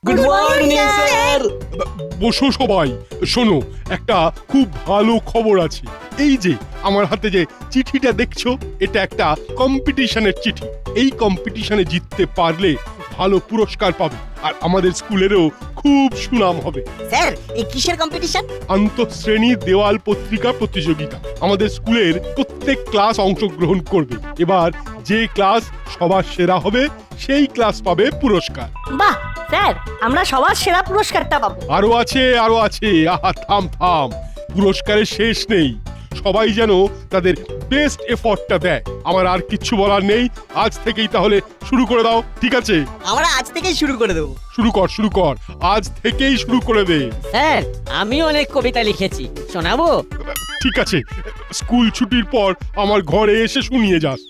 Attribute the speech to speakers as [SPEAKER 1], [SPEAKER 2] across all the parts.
[SPEAKER 1] Good morning sir.
[SPEAKER 2] বসো সবাই, শোনো একটা খুব ভালো খবর আছে। এই যে আমার হাতে যে চিঠিটা দেখছো, এটা একটা কম্পিটিশনের চিঠি। এই কম্পিটিশনে জিততে পারলে ভালো পুরস্কার পাবে, আর আমাদের স্কুলেরও খুব সুনাম হবে।
[SPEAKER 1] স্যার, এই কিসের কম্পিটিশন?
[SPEAKER 2] আন্তঃশ্রেণী দেওয়াল পত্রিকা প্রতিযোগিতা। আমাদের স্কুলের প্রত্যেক ক্লাস অংশগ্রহণ করবে। এবার যে ক্লাস সবার সেরা হবে সেই ক্লাস পাবে পুরস্কার।
[SPEAKER 3] বাহ স্যার, আমরা সবার সেরা পুরস্কারটা পাবো।
[SPEAKER 2] আরো আছে। আহা, থাম থাম, পুরস্কারের শেষ নেই। সবাই যেন তাদের বেস্ট এফর্টটা দেয়। আমার আর কিচ্ছু বলার নেই। আজ থেকেই তাহলে শুরু করে দাও, ঠিক আছে?
[SPEAKER 1] আমরা আজ থেকেই শুরু করে দেবো।
[SPEAKER 2] শুরু কর, আজ থেকেই শুরু করে দে।
[SPEAKER 4] স্যার, আমি অনেক কবিতা লিখেছি, শোনাবো?
[SPEAKER 2] ঠিক আছে, স্কুল ছুটির পর আমার ঘরে এসে শুনিয়ে যাস।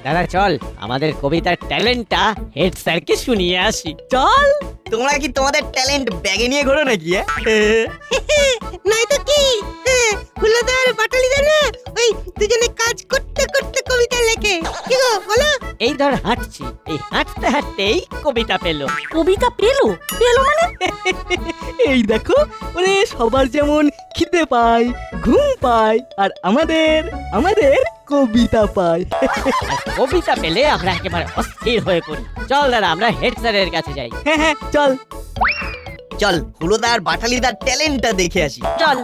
[SPEAKER 4] দাদা চল, আমাদের কবিতার ট্যালেন্টটা হেড স্যারকে শুনিয়ে আসি।
[SPEAKER 1] চল। তোমরা কি তোমাদের ট্যালেন্ট ব্যাগে নিয়ে ঘোরো নাকি?
[SPEAKER 5] নাই তো কি, হুলোদার বাটালিদা না ওই দুজনে কাজ করতে করতে কবিতা লেখে। কি গো বলো?
[SPEAKER 4] এই ধর হাঁটছি, এই হাঁটতে হাঁটতেই কবিতা পেলো।
[SPEAKER 3] কবিতা পেলো মানে?
[SPEAKER 6] এই দেখো, ওরে সবার যেমন খিদে পায়, ঘুম পায়, আর আমাদের কবিতা পায়।
[SPEAKER 4] আর কবিতা পেলে আমরা একেবারে অস্থির হয়ে পড়ি। চল দাদা, আমরা হেড স্যারের কাছে যাই।
[SPEAKER 6] হ্যাঁ, চল।
[SPEAKER 1] চল হুলোদার বাটালিদার ট্যালেন্টটা দেখে আসি।
[SPEAKER 3] চল।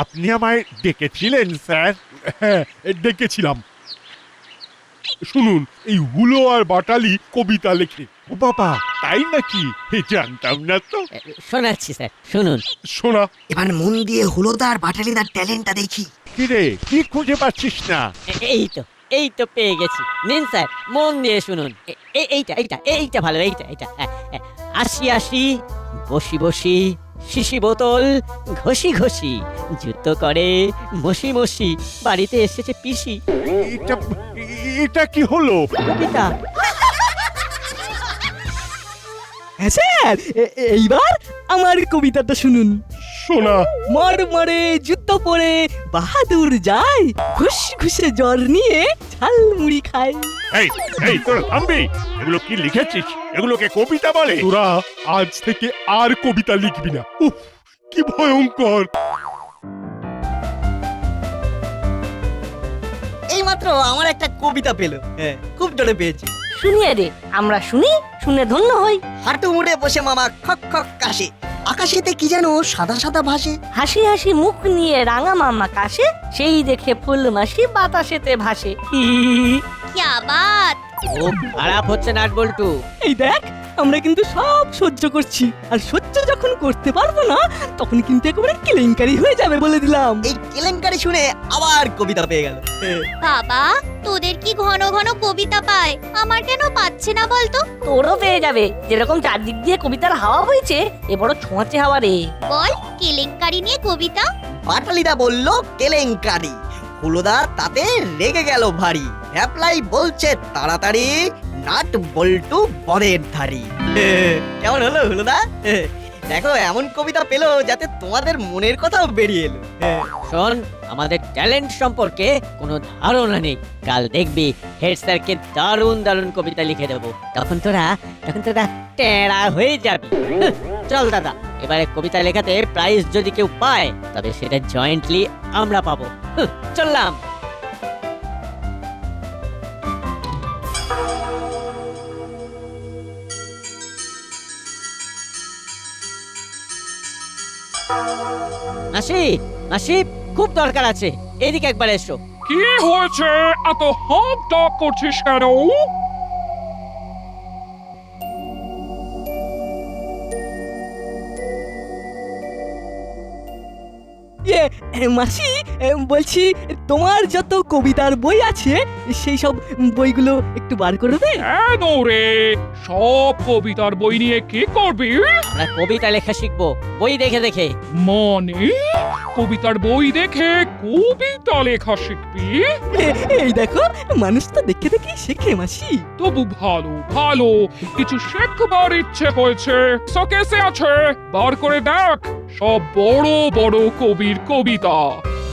[SPEAKER 7] আপনি আমায় ডেকেছিলেন স্যার?
[SPEAKER 2] হ্যাঁ, ডেকেছিলাম। শুনুন, এই হুলো আর বাটালি কবিতা লেখে।
[SPEAKER 7] ও বাবা, তাই নাকি? জানতাম না তো।
[SPEAKER 4] শোনাচ্ছি স্যার, শুনুন।
[SPEAKER 2] শোনা।
[SPEAKER 1] এবার মন দিয়ে হুলোদার বাটালিদার ট্যালেন্টটা দেখি।
[SPEAKER 7] কিরে, কি খুঁজে পাচ্ছিস না?
[SPEAKER 4] এই তো পেয়ে গেছি। নিন স্যার, মন দিয়ে শুনুন। এইটা ভালো, এইটা। আসি বসি শিশি বোতল ঘষি জুতো করে মশি বাড়িতে এসেছে পিসি।
[SPEAKER 7] এটা কি হলো?
[SPEAKER 4] কবিতা।
[SPEAKER 6] হ্যাঁ স্যার, এইবার আমার কবিতাটা শুনুন।
[SPEAKER 2] শোনা।
[SPEAKER 6] মরে জুতো পরে বাহাদুর যায়, ঘুষে জ্বর নিয়ে ঝালমুড়ি খায়।
[SPEAKER 7] এই তোরা থামবি? এগুলো কি লিখেছিস? এগুলোকে কবিতা বলে?
[SPEAKER 2] তোরা আজ থেকে আর কবিতা লিখবি না। উফ, কি ভয়ঙ্কর।
[SPEAKER 1] এইমাত্র আমার একটা কবিতা পেলো। খুব জোরে পেয়েছি।
[SPEAKER 3] শুনিয়ে দে, আমরা শুনি, শুনে ধন্য হই।
[SPEAKER 1] হাঁটু মুড়ে বসে মামা খক খক কাশে, আকাশেতে কি যেন সাদা সাদা ভাসে।
[SPEAKER 3] হাসি হাসি মুখ নিয়ে রাঙা মামা কাশে, সেই দেখে ফুল মাসি বাতাসেতে ভাসে।
[SPEAKER 8] क्या बात।
[SPEAKER 4] খুব খারাপ হচ্ছে নাট বল্টু।
[SPEAKER 6] এই দেখ, আমরা কিন্তু সব সহ্য করছি, আর সহ্য যখন করতে পারবো না তখন কিন্তু একেবারে কেলেঙ্কারি হয়ে যাবে বলে দিলাম।
[SPEAKER 1] এই কেলেঙ্কারি শুনে আবার কবিতা পেয়ে গেল।
[SPEAKER 8] বাবা, তোদের কি ঘন ঘন কবিতা পায়, আমার কেন পাচ্ছে না বলতো?
[SPEAKER 3] তোরও পেয়ে যাবে। যেরকম চারদিক দিয়ে কবিতার হাওয়া বইছে, এ বড় ছোঁয়াচে হাওয়া রে।
[SPEAKER 8] বল, কেলেঙ্কারি নিয়ে কবিতা।
[SPEAKER 1] বাটালিদা বলল কেলেঙ্কারি। হুলোদার তাতে রেগে গেল ভারী। অ্যাপ্লাই বলছে তাড়াতাড়ি, নাট বল্টু বদের ধারি। কেমন হলো হুলোদা? দেখো, এমন কবিতা পেলো যাতে তোমাদের মনের কথাও বেরিয়ে এলো।
[SPEAKER 4] শোন, আমাদের ট্যালেন্ট সম্পর্কে কোনো ধারণা নেই। কাল দেখবি হেড স্যারকে দারুণ কবিতা লিখে দেবো। তখন তোরা টেরা হয়ে যাবি। চল দাদা, এবারে কবিতা লেখাতে প্রাইজ যদি কেউ পায় তবে সেটা জয়েন্টলি আমরা পাবো। চললাম। মাসি, খুব দরকার আছে, এদিকে একবার এসো।
[SPEAKER 9] কি হয়েছে? এত হাঁপ ডাক করছিস কেন?
[SPEAKER 6] মাসি বলছি তোমার যত কবিতার বই আছে সেই সব বইগুলো একটু বার করবে?
[SPEAKER 9] কেন রে, সব কবিতার বই নিয়ে কি করবি?
[SPEAKER 4] আমরা কবিতা লেখা শিখবো বই দেখে দেখে।
[SPEAKER 9] মানে কবিতার বই দেখে কবিতা লেখা শিখবি?
[SPEAKER 6] এই দেখো, মানুষ তো দেখে দেখে শেখে মাসি।
[SPEAKER 9] তবু ভালো ভালো কিছু শেখবার ইচ্ছে হয়েছে। শোকেসে আছে, বার করে দেখ সব বড় বড় কবির কবিতা।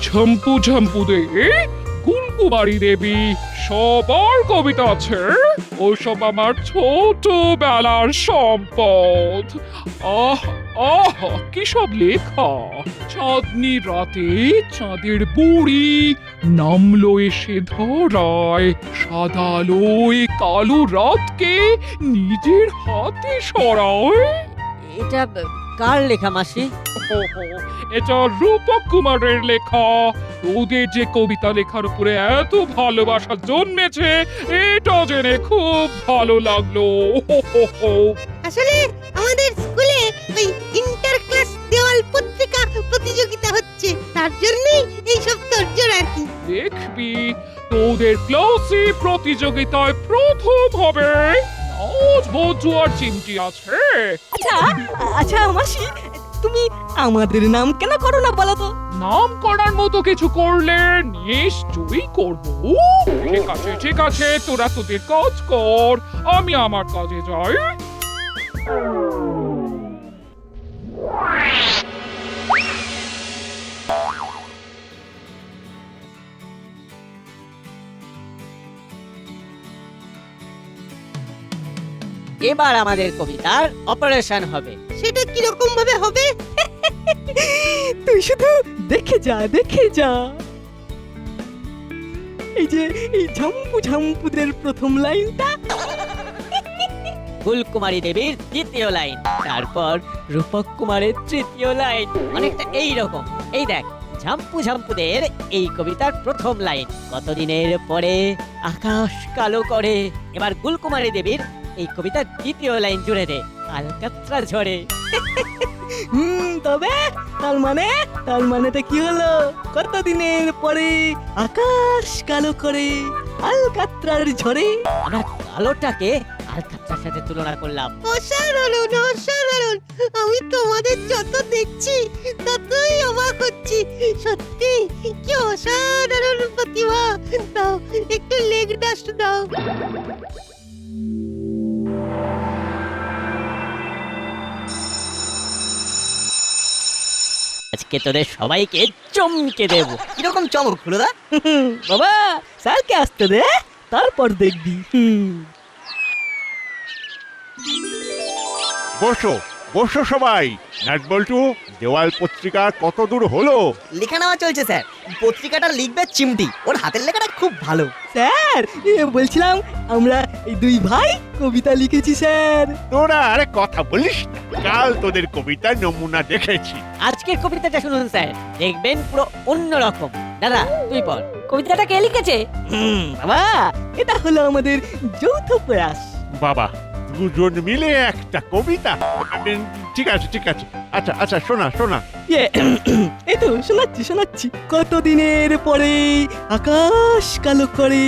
[SPEAKER 9] ঝম্পু ঝম্পু দে, গুলকুমারী দেবী, সবার কবিতা আছে। ওসব আমার ছোটবেলার সম্পদ। আহ আহ কি সব লেখা! চাঁদনি রাতে চাঁদের বুড়ি নামলো এসে ধরায়, সাদা আলোয় কালো রাতকে নিজের হাতে সরায়।
[SPEAKER 4] এটা কার লেখা মাসি?
[SPEAKER 9] এটা রূপক কুমারের লেখা। ওদের যে কবিতা লেখার উপরে এত ভালোবাসা জন্মেছে এটা জেনে খুব ভালো লাগলো।
[SPEAKER 5] আসলে আমাদের স্কুলে ওই ইন্টার ক্লাস দেওয়াল পত্রিকা প্রতিযোগিতা হচ্ছে, তার জন্যই এই সব তোড়জোড় আর কি।
[SPEAKER 9] দেখবি তোদের ক্লাসে প্রতিযোগিতায় প্রথম হবে। নাচ বজু আর চিমটি আছে।
[SPEAKER 6] আচ্ছা আচ্ছা মাসি, তুমি আমাদের নাম কেন করো না বলো তো?
[SPEAKER 9] নাম করার মতো কিছু করলে নিশ্চয়ই করব। ঠিক আছে ঠিক আছে, তোরা তোদের কাজ কর, আমি আমার কাজে যাই।
[SPEAKER 4] এবার আমাদের কবিতার অপারেশন হবে।
[SPEAKER 5] সেটা কিরকম ভাবে হবে?
[SPEAKER 6] তুই শুধু দেখে যা দেখে যা। এই যে এই ঝাম্পু ঝাম্পুদের প্রথম লাইনটা,
[SPEAKER 4] ফুলকুমারী দেবীর দ্বিতীয় লাইন, তারপর রূপক কুমারের তৃতীয় লাইন, অনেকটা এই রকম। এই দেখ, ঝাম্পু ঝাম্পুদের এই কবিতার প্রথম লাইন, কতদিনের পরে আকাশ কালো করে। এবার গুলকুমারী দেবীর এই কবিতার দ্বিতীয় লাইন জুড়ে দে, আলকাত্রা ঝরে।
[SPEAKER 6] তবে তার মানেটা কি হলো? কতদিনের পরে আকাশ কালো করে আলকাত্রার ঝরে।
[SPEAKER 4] আমরা কালোটাকে আলকাত্রার সাথে তুলনা করলাম।
[SPEAKER 5] অসাধারণ অসাধারণ! আমি তোমাদের যত দেখছি ততই অবাক হচ্ছি। সত্যি কি অসাধারণ প্রতিভা! দাও একটু লেগ ডাস্ট দাও।
[SPEAKER 4] আজকে তোদের সবাইকে চমকে দেব।
[SPEAKER 1] কিরকম চমক হুলোদা?
[SPEAKER 6] বাবা, স্যারকে আসতে দে, তারপর দেখবি।
[SPEAKER 7] বসো বসো সবাই। নাটবল্টু, দেওয়াল পত্রিকা কত দূর হলো?
[SPEAKER 1] লেখা নেওয়া চলছে স্যার। পত্রিকাটা লিখবে চিমটি, ওর হাতের লেখাটা খুব ভালো।
[SPEAKER 6] স্যার, বলছিলাম আমরা এই দুই ভাই কবিতা লিখেছি স্যার।
[SPEAKER 7] তোরা আরে কথা বলিস না। কাল তোদের কবিতার নমুনা দেখেছি।
[SPEAKER 4] আজকের কবিতাটা শুনুন স্যার, দেখবেন পুরো অন্যরকম। দাদা তুই পড়।
[SPEAKER 3] কবিতাটা কে লিখেছে?
[SPEAKER 6] বাবা, এটা হলো আমাদের যৌথ প্রয়াস।
[SPEAKER 7] বাবা, দুজন মিলে একটা কবিতা? ঠিক আছে ঠিক আছে। আচ্ছা আচ্ছা, শোনা শোনা।
[SPEAKER 6] এই তো শোনাচ্ছি। কতদিনের পরে আকাশ কালো করে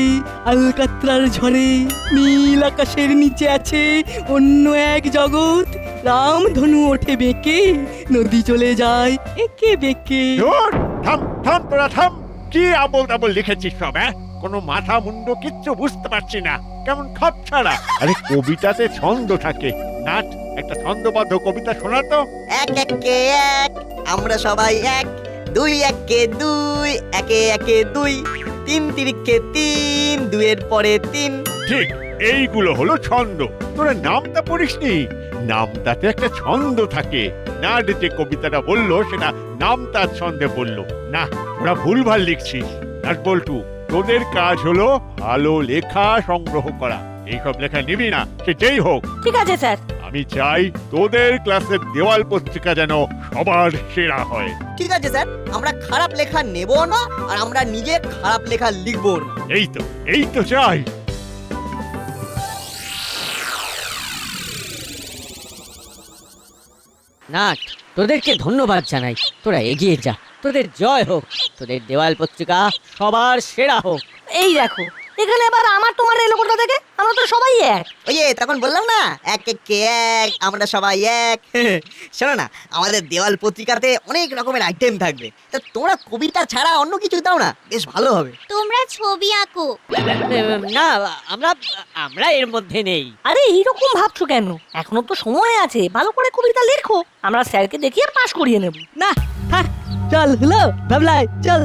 [SPEAKER 6] আলকাত্রার ঝরে, নীল আকাশের নিচে আছে অন্য এক জগৎ, রামধনু ওঠে বেঁকে, নদী চলে যায় একে বেঁকে।
[SPEAKER 7] ধুর, থাম থাম তোরা থাম। কি আবল তাবল লিখেছিস সব? কোনো মাথা মুন্ড কিচ্ছু বুঝতে পারছি না, কেমন খাপ ছাড়া। আরে কবিতাতে ছন্দ থাকে। নাট, একটা ছন্দবদ্ধ কবিতা শোনা তো।
[SPEAKER 1] এক একে এক, আমরা সবাই এক। দুই একে দুই, একে একে দুই। তিন তিরিকে তিন, দুইয়ের পরে তিন।
[SPEAKER 7] ঠিক, এইগুলো হলো ছন্দ। তোরা নামটা পড়িসনি? নামটাতে একটা ছন্দ থাকে। নাট যে কবিতাটা বললো সেটা নামটার ছন্দে বললো না। তোরা ভুলভাল লিখছিস। নাটবল্টু, তোদের কাজ হলো ভালো লেখা সংগ্রহ করা। এইসব লেখা নিবি না, সে যেই হোক।
[SPEAKER 3] ঠিক আছে স্যার।
[SPEAKER 7] আমি চাই তোদের ক্লাসের দেওয়াল পত্রিকা যেন সবার সেরা হয়।
[SPEAKER 1] ঠিক আছে স্যার, আমরা খারাপ লেখা নেব না, আর আমরা নিজে খারাপ লেখা লিখবো না।
[SPEAKER 7] এই তো চাই।
[SPEAKER 4] নাট, তোদেরকে ধন্যবাদ জানাই, তোরা এগিয়ে যা। তোদের জয় হোক, তোদের দেওয়াল পত্রিকা সবার সেরা হোক।
[SPEAKER 3] এই দেখো, এখানে আবার আমার তোমার এলো কোথা থেকে? আমরা তো সবাই এক।
[SPEAKER 1] ওই যে তখন বললাম না, এক এক কে এক, আমরা সবাই এক। শোনো না, আমাদের দেওয়াল পত্রিকাতে অনেক রকমের আইটেম থাকবে, তা তোমরা কবিতা ছাড়া অন্য কিছু দাও না, বেশ ভালো হবে।
[SPEAKER 8] তোমরা ছবি আঁকো।
[SPEAKER 4] না, আমরা আমরা এর মধ্যে নেই।
[SPEAKER 3] আরে এইরকম ভাবছো কেন? এখনো তো সময় আছে, ভালো করে কবিতা লেখো, আমরা স্যারকে দেখিয়ে পাশ করিয়ে নেব।
[SPEAKER 6] না থাক, চল হলো ভাবলাই, চল।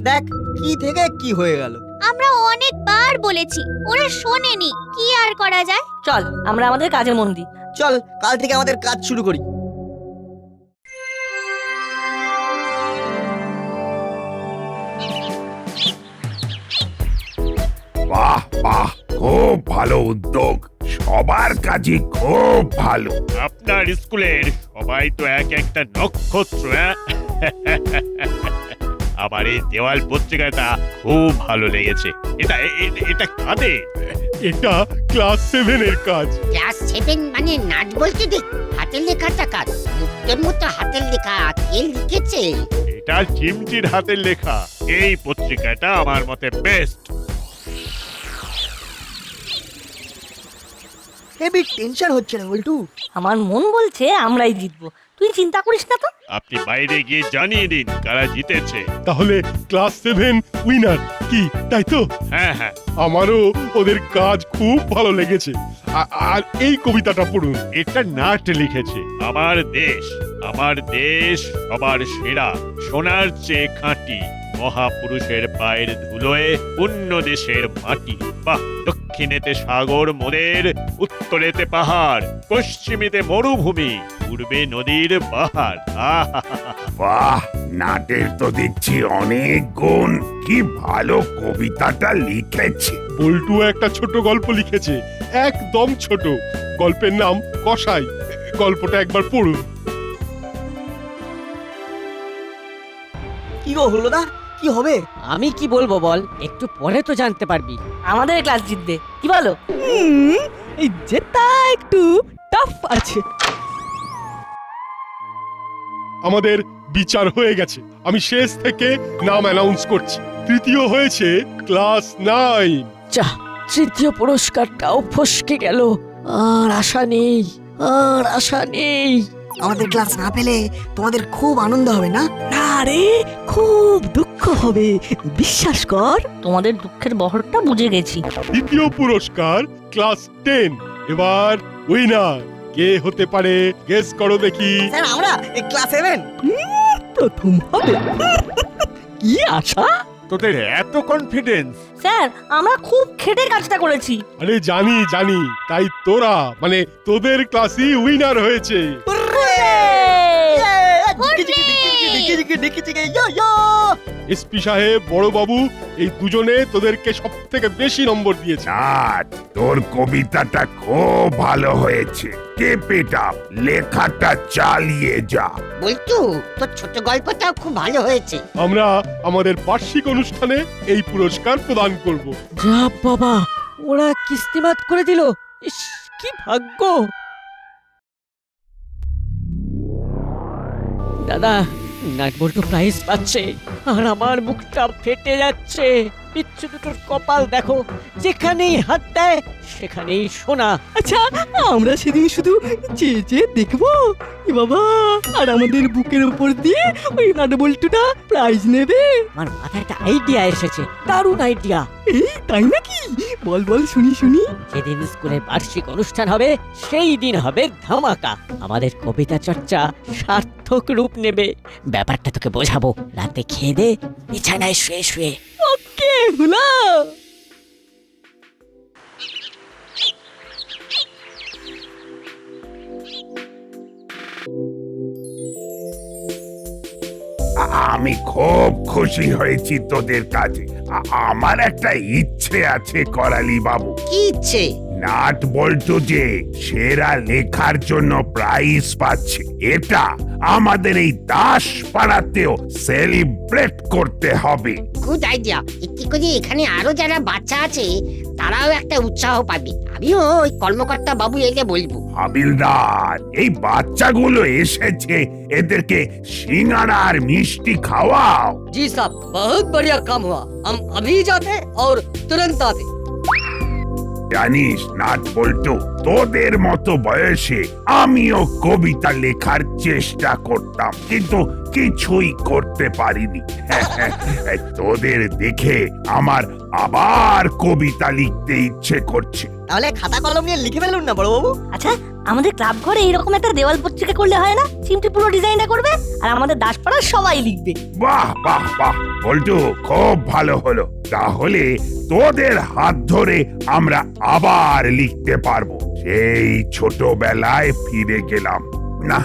[SPEAKER 1] দেখ কি থেকে কি হয়ে গেল।
[SPEAKER 8] আমরা অনেকবার বলেছি, ওরা শোনেনি, কি আর করা যায়।
[SPEAKER 3] চল আমরা আমাদের কাজে মন দিই।
[SPEAKER 1] চল কাল থেকে আমাদের কাজ শুরু করি।
[SPEAKER 10] বাহ বাহ, খুব ভালো উদ্যোগ, সবার কাজই খুব ভালো।
[SPEAKER 7] আপনার স্কুলের সবাই তো এক একটা নক্ষত্র। আমার এই দেওয়াল পত্রিকাটা খুব ভালো লেগেছে। এটা এটা কাদের?
[SPEAKER 2] এটা ক্লাস 7 এর কাজ।
[SPEAKER 5] ক্লাস 7 মানে নাট বলতে দেখ, হাতের লেখাটা কাজ, মুক্তের মতো হাতের লেখা কে লিখেছে?
[SPEAKER 7] এটা চিমটির হাতের লেখা। এই পত্রিকাটা আমার মতে বেস্ট।
[SPEAKER 1] হেভি টেনশন হচ্ছে না বল্টু।
[SPEAKER 3] আমার মন বলছে আমরাই জিতবো, তুই চিন্তা করিস না তো।
[SPEAKER 7] আপনি বাইরে গিয়ে জানিয়ে দিন কারা জিতেছে।
[SPEAKER 2] তাহলে ক্লাস 7 উইনার কি, তাই তো?
[SPEAKER 7] হ্যাঁ হ্যাঁ,
[SPEAKER 2] আমারও ওদের কাজ খুব ভালো লেগেছে। আর এই কবিতাটা পড়ুন।
[SPEAKER 7] এটা নাট লিখেছে। আমার দেশ সবার সেরা, সোনার চেয়ে খাঁটি, মহাপুরুষের পায়ের ধুলোয় অন্য দেশের মাটি। বাহ, দক্ষিণেতে সাগর মোদের, উত্তরেতে পাহাড়, পশ্চিমেতে মরুভূমি, পূর্বে নদীর পাহাড়।
[SPEAKER 10] বাহ, নাটের তো দেখছি অনেক গুণ। কি ভালো কবিতাটা লিখেছে।
[SPEAKER 2] বল্টু একটা ছোট গল্প লিখেছে, একদম ছোট। গল্পের নাম কসাই। গল্পটা একবার পড়ুন।
[SPEAKER 1] কি গো হলোদা, কি হবে?
[SPEAKER 4] আমি কি বলবো বল, একটু পরে তো জানতে পারবি।
[SPEAKER 3] আমাদের ক্লাস জিতবে, কি বলো?
[SPEAKER 6] এই জেতা একটু টাফ আছে।
[SPEAKER 2] আমাদের বিচার হয়ে গেছে। আমি শেষ থেকে নাম অ্যানাউন্স করছি। তৃতীয় হয়েছে ক্লাস 9।
[SPEAKER 4] যা, তৃতীয় পুরস্কারটাও ফসকে গেল। আর আশা নেই।
[SPEAKER 1] আমাদের ক্লাস না পেলে তোমাদের খুব আনন্দ হবে না?
[SPEAKER 6] না রে, খুব দুঃখ হবে, বিশ্বাস কর।
[SPEAKER 3] তোমাদের দুঃখের বহরটা বুঝে গেছি।
[SPEAKER 2] দ্বিতীয় পুরস্কার ক্লাস 10। এবার উইনার কে হতে পারে, গেস করো দেখি।
[SPEAKER 1] স্যার আমরা ক্লাস 7।
[SPEAKER 6] প্রথম হবে। কি আশা?
[SPEAKER 7] তোদের এত কনফিডেন্স?
[SPEAKER 3] স্যার আমরা খুব খেটে কাজটা করেছি।
[SPEAKER 2] আরে জানি, তাই তোরা মানে তোদের ক্লাসই উইনার হয়েছে। এসপি সাহেব, বড় বাবু, এই দুজনে তোদেরকে সব থেকে বেশি নম্বর দিয়েছে।
[SPEAKER 10] নাট, তোর কবিতাটা খুব ভালো হয়েছে। কেপ ইট আপ, লেখাটা চালিয়ে যা।
[SPEAKER 5] বলতু, তোর ছোট গল্পটাও খুব ভালো হয়েছে।
[SPEAKER 2] আমরা আমাদের বার্ষিক অনুষ্ঠানে এই পুরস্কার প্রদান করব।
[SPEAKER 4] যা বাবা, ওরা কিস্তিমাত করে দিল। ইস, কি ভাগ্য। দাদা, নাটবল্টু প্রাইজ পাচ্ছে আর আমার মুখটা ফেটে যাচ্ছে। পিচ্ছু দুটোর কপাল দেখো, যেখানেই হাত দেয় সেখানেই সোনা।
[SPEAKER 6] আচ্ছা, আমরা সেদিন শুধু চেয়ে দেখবো এ বাবা, আর আমাদের বুকের উপর দিয়ে ওই নাটবল্টুটা প্রাইজ নেবে।
[SPEAKER 4] আমার মাথায় একটা আইডিয়া এসেছে, দারুণ আইডিয়া।
[SPEAKER 6] এই তাই নাকি? বল বল, শুনি।
[SPEAKER 4] যেদিন স্কুলের বার্ষিক অনুষ্ঠান হবে সেই দিন হবে ধামাকা। আমাদের কবিতা চর্চা সার্থক রূপ নেবে। ব্যাপারটা তোকে বোঝাবো। রাতে খেয়ে দে, বিছানায় শুয়ে শুয়ে।
[SPEAKER 6] ওকে হুলা।
[SPEAKER 10] আমি খুব খুশি হয়েছি তোদের কাজে। আমার একটা ইচ্ছে আছে করালি বাবু।
[SPEAKER 5] কি ইচ্ছে?
[SPEAKER 10] নাট বল্টু যে সেরা লেখার জন্য প্রাইজ পাচ্ছে, এটা আমাদের এই দাস পাড়াতেও সেলিব্রেট করতে হবে।
[SPEAKER 5] Good idea. এতে করে এখানে আরো যারা বাচ্চা আছে তারাও একটা উৎসাহ পাবে। আমিও ওই কর্মকর্তা বাবু এলে বলবো।
[SPEAKER 10] হাবিলদার, এই বাচ্চাগুলো এসেছে, এদেরকে সিঙ্গারা আর মিষ্টি খাওয়াও।
[SPEAKER 1] জি সাব, বহুত বড়িয়া কাম হুয়া। हम अभी जाते और तुरंत आते।
[SPEAKER 10] জানিস নাট বল্টু, তোদের মতো বয়সে আমিও কবিতা লেখার চেষ্টা করতাম, কিন্তু কিছুই করতে পারিনি। তোদের দেখে আমার আবার কবিতা লিখতে ইচ্ছে করছে।
[SPEAKER 1] তাহলে খাতা কলম নিয়ে লিখে ফেলুন না বড়বাবু।
[SPEAKER 3] আচ্ছা, আমাদের ক্লাব ঘরে এরকম একটা দেওয়াল পত্রিকা করলে হয় না? চিমটি পুরো ডিজাইনটা করবে আর আমাদের দাসপাড়ার সবাই লিখবে।
[SPEAKER 10] বাহ বাহ বাহ বল্টু, খুব ভালো হলো। তাহলে তোদের হাত ধরে আমরা আবার লিখতে পারবো। সেই ছোটবেলায় ফিরে গেলাম। না,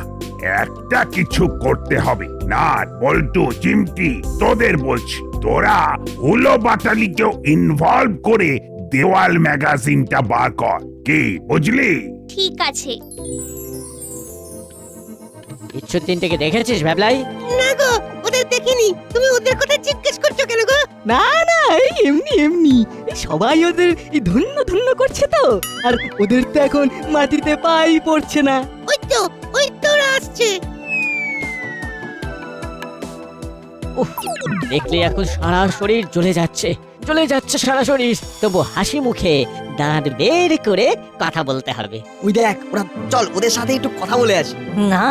[SPEAKER 10] একটা কিছু করতে হবে। না বল্টু, চিমটি, তোদের বলছি, তোরা হুলো বাটালিকেও ইনভলভ করে দেওয়াল ম্যাগাজিনটা বার কর। কি বুঝলি?
[SPEAKER 8] ঠিক আছে।
[SPEAKER 4] ইচ্ছু তিনটেকে দেখেছিস ভ্যাবলাই?
[SPEAKER 5] না গো, ওদের দেখিনি। তুমি ওদের কথা জিজ্ঞেস করছো কেন গো?
[SPEAKER 6] না না, এই এমনি এমনি, এই সবাই ওদের এই ধন্য ধন্য করছে তো, আর ওদের তো এখন মাটিতে পাই পড়ছে না।
[SPEAKER 5] ওই তো ওরা আসছে।
[SPEAKER 4] দেখলে এখন সারা শরীর জ্বলে যাচ্ছে, জ্বলে যাচ্ছে সারা শরীর। তবু হাসি মুখে দাঁত বের করে কথা বলতে হবে।
[SPEAKER 1] ওই দেখ ওরা, চল ওদের সাথে একটু কথা বলে আসি।
[SPEAKER 3] না,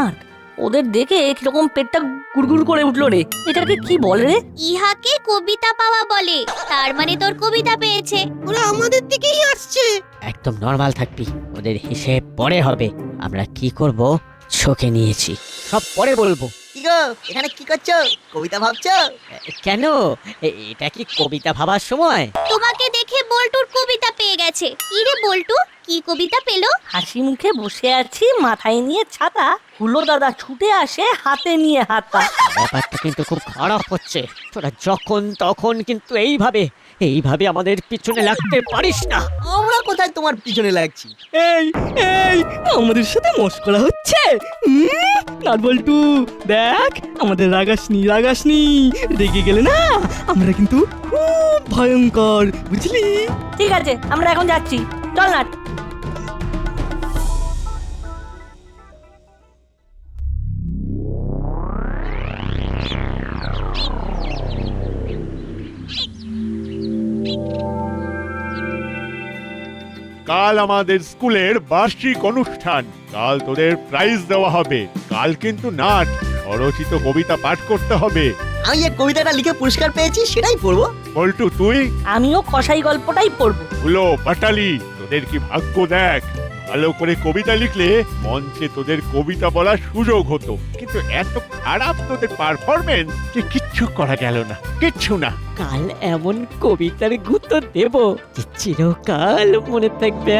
[SPEAKER 3] ওদের দেখে কিরকম পেটটা গুড়গুড় করে উঠলো রে। এটাকে কি বলে রে?
[SPEAKER 8] ইহাকে কবিতা পাওয়া বলে। তার মানে তোর কবিতা পেয়েছে।
[SPEAKER 5] ওরা আমাদের দিকেই আসছে।
[SPEAKER 4] একদম নর্মাল থাকবি, ওদের হিসেব পরে হবে। আমরা কি করব চোখে নিয়েছি, সব পরে বলবো।
[SPEAKER 1] কি গো, এখানে কি করছো? কবিতা ভাবছো?
[SPEAKER 4] কেন, এটা কি কবিতা ভাবার সময়?
[SPEAKER 8] তোমাকে দেখে বল্টুর কবিতা পেয়ে গেছে। কি রে বল্টু, কি কবিতা পেলো?
[SPEAKER 3] হাসি মুখে বসে আছি, মাথায় নিয়ে ছাতা, হুলো দাদা ছুটে আসে হাতে নিয়ে হাতা।
[SPEAKER 4] ব্যাপারটা কিন্তু খুব খারাপ হচ্ছে। তোরা যখন তখন কিন্তু এইভাবে আমাদের পিছনে লাগতে পারিস না।
[SPEAKER 1] আমরা কোথায় তোমার পিছনে লাগছি?
[SPEAKER 6] এই এই আমাদের সাথে মস্করা হচ্ছে। নাটবল্টু দেখ, আমাদের রাগাসনি, রেগে গেলে না আমরা কিন্তু খুব ভয়ঙ্কর, বুঝলি?
[SPEAKER 3] ঠিক আছে, আমরা এখন যাচ্ছি, চল না।
[SPEAKER 7] কাল আমাদের স্কুলের বার্ষিক অনুষ্ঠান। কাল তোদের প্রাইজ দেওয়া হবে। কাল কিন্তু নাট, স্বরচিত কবিতা পাঠ করতে হবে।
[SPEAKER 1] আমি যে কবিতাটা লিখে পুরস্কার পেয়েছি সেটাই পড়বো।
[SPEAKER 7] বল্টু তুই?
[SPEAKER 3] আমিও কসাই গল্পটাই পড়বো।
[SPEAKER 7] হুলো বাটালি, তোদের কি ভাগ্য দেখ। ভালো করে কবিতা লিখলে মঞ্চে তোদের কবিতা বলার সুযোগ হতো, কিন্তু এত খারাপ তোদের পারফরমেন্স যে কিচ্ছু করা গেল না, কিচ্ছু না।
[SPEAKER 4] কাল এমন কবিতার গুতো দেব যে চিরকাল মনে থাকবে।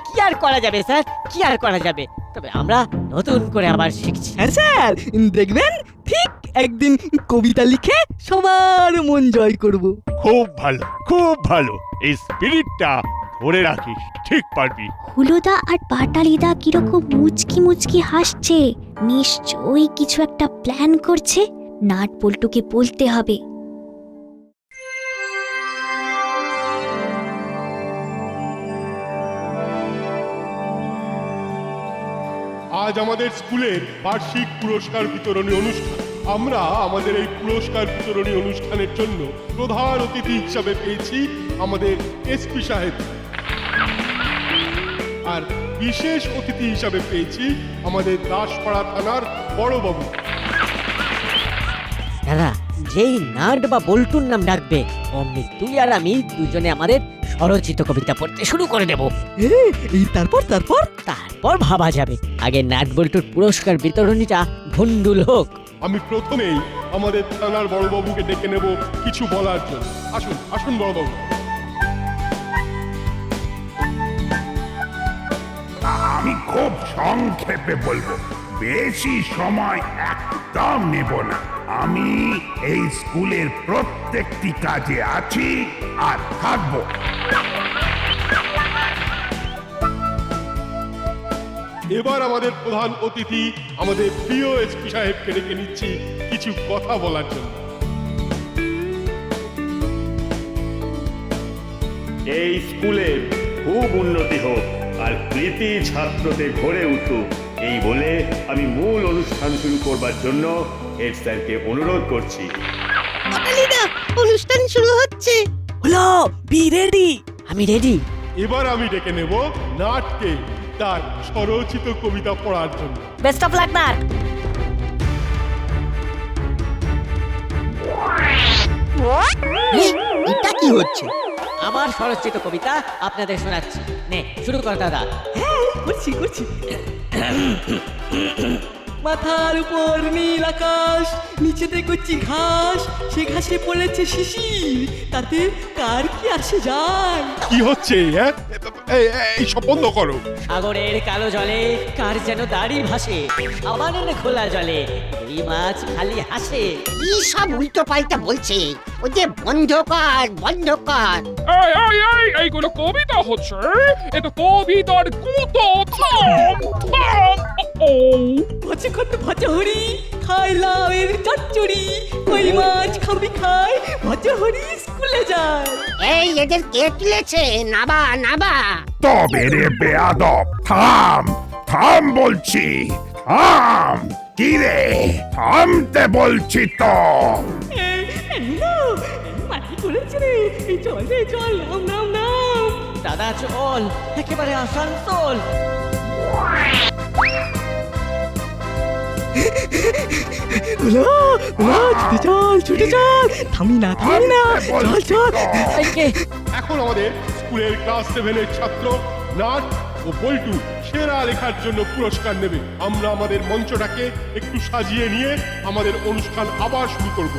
[SPEAKER 4] কি আর করা যাবে স্যার, কি আর করা যাবে? তবে আমরা নতুন করে আবার শিখছি।
[SPEAKER 6] হ্যাঁ স্যার, দেখবেন ঠিক একদিন কবিতা লিখে সবার মন জয় করব।
[SPEAKER 7] খুব ভালো, খুব ভালো। এই স্পিরিটটা ধরে রাখিস, ঠিক পারবি।
[SPEAKER 8] হুলোদা আর পাটালিদা কিরকম মুচকি মুচকি হাসছে। নিশ্চয়ই কিছু একটা প্ল্যান করছে। নাট বল্টুকে বলতে হবে।
[SPEAKER 2] আজ আমাদের স্কুলের বার্ষিক পুরস্কার বিতরণী অনুষ্ঠান। আমরা আমাদের এই পুরস্কার বিতরণী অনুষ্ঠানের জন্য প্রধান অতিথি হিসাবে পেয়েছি আমাদের এসপি সাহেব, আর বিশেষ অতিথি হিসাবে পেয়েছি আমাদের দাসপাড়া থানার বড়বাবু।
[SPEAKER 4] দাদা, যেই নাট বা বল্টুর নাম ডাকবে অমনি তুই আর আমি দুজনে আমাদের স্বরচিত কবিতা পড়তে শুরু করে দেব।
[SPEAKER 6] এই তারপর
[SPEAKER 4] তারপর ভাবা যাবে। আগে নাট বল্টুর পুরস্কার বিতরণীটা ভন্ডুল হোক।
[SPEAKER 2] আমি প্রথমেই আমাদের থানার বড়বাবুকে ডেকে নেব কিছু বলার জন্য। আসুন আসুন বড়বাবু।
[SPEAKER 10] আমি খুব সংক্ষেপে বলবো, বেশি সময় এক একদম নেব না। আমি এই স্কুলের প্রত্যেকটি কাজে আছি আর থাকবো।
[SPEAKER 2] এবার আমাদের প্রধান অতিথি আমাদের প্রিয় এসপি সাহেবকে ডেকে নিচ্ছি কিছু কথা বলার জন্য।
[SPEAKER 11] এই স্কুলের খুব উন্নতি হোক আর কৃতি ছাত্রদের ভরে উঠুক, এই বলে আমি মূল অনুষ্ঠান শুরু করবার জন্য হেড স্যারকে অনুরোধ করছি।
[SPEAKER 5] কাটালিদা, অনুষ্ঠান শুরু হচ্ছে।
[SPEAKER 6] হলো বি রেডি।
[SPEAKER 4] আমি রেডি।
[SPEAKER 2] এবার আমি ডেকে নেব নাটকে তার স্বরচিত কবিতা পড়ার জন্য।
[SPEAKER 3] Best of luck nut.
[SPEAKER 1] এটা কি হচ্ছে?
[SPEAKER 4] আমার স্বরচিত কবিতা আপনাদের শোনাচ্ছি। নে শুরু কর দাদা।
[SPEAKER 6] হ্যাঁ করছি করছি। মাথার উপর নীল আকাশ, নিচেতে করছি ঘাস, সে ঘাসে পড়েছে শিশির, তাতে কার কি আসে যায়?
[SPEAKER 2] কি হচ্ছে? হ্যাঁ, এই সব বন্ধ করো।
[SPEAKER 4] সাগরের কালো জলে কার যেন দাড়ি ভাসে, সাবানের খোলা জলে এই মাছ খালি হাসে।
[SPEAKER 5] কি সব উল্টো পাল্টা বলছে? ওই যে বন্ধ কর, বন্ধ কর।
[SPEAKER 9] এইগুলো কবিতা হচ্ছে, এ তো কবিতার গুতো। থাম থাম। ও
[SPEAKER 6] ভজে কত ভজে হরি, খাই লাউয়ের চচ্চড়ি, কই মাছ খাবি খাই, ভজে হরি স্কুলে যায়।
[SPEAKER 5] এই এদের কে তুলেছে? নাবা নাবা।
[SPEAKER 10] তবে রে বেয়াদব, থাম থাম বলছি, থাম। কি রে, থামতে বলছি তো।
[SPEAKER 6] মাটি করেছে রে, এই চল রে চল, নাম নাম নাম।
[SPEAKER 4] দাদা চল, একেবারে আসানসোল।
[SPEAKER 6] হলো হলো, ছুটে চল ছুটে চল, থামি না থামি না, চল চল।
[SPEAKER 2] এখন আমাদের স্কুলের ক্লাস 7-এর ছাত্র নাট ও বল্টু সেরা লেখার জন্য পুরস্কার নেবে। আমরা আমাদের মঞ্চটাকে একটু সাজিয়ে নিয়ে আমাদের অনুষ্ঠান আবার শুরু করব।